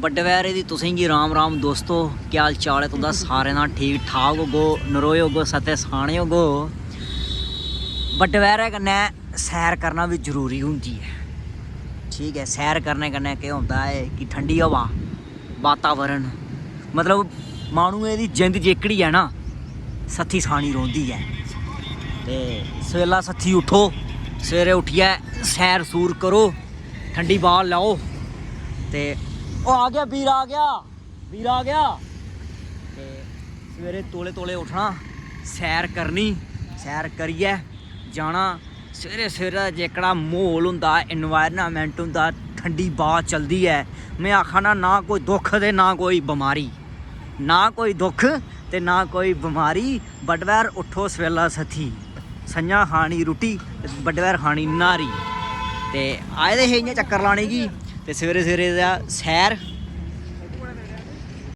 बड्डे पैरे दी तुसें गी राम राम दोस्तों, क्या हाल चाल है तुंदा सारे ना? ठीक ठाक होगो, नरोए होगो, सते साने होगो। बड्डे पैरे कन्नै सैर करना भी जरूरी होंदी है। ठीक है, सैर करने कन्नै केह् होंदा है कि ठंडी हवा, वातावरण, मतलब माह्नुए दी जिंद जेह्कड़ी है ना सत्थी सानी रौंह्दी है। ते सवेला सत्थी उठो, सवेरे उट्ठियै सैर सूर करो, ठंडी ब्हा लाओ। ते आ गया वीर, आ गया वीर, आ गया। ते सवेरे तोले तोले उठना, सैर करनी, सैर करियै जाना। सवेरे सवेरे जेह्कड़ा म्हौल होंदा, इन्वायरनमेंट होंदा, ठंडी ब्हा चलदी है। में आखा ना कोई दुख ते ना कोई बमारी, ना कोई दुख ते ना कोई बमारी। बड्डे पैर उठो सवेला सत्थी, संञा खानी रुट्टी, बड्डे पैर खानी न्हारी। ते आए दे हे इ'यां चक्कर लाने गी, ते सवेरे सवेरे दा सैर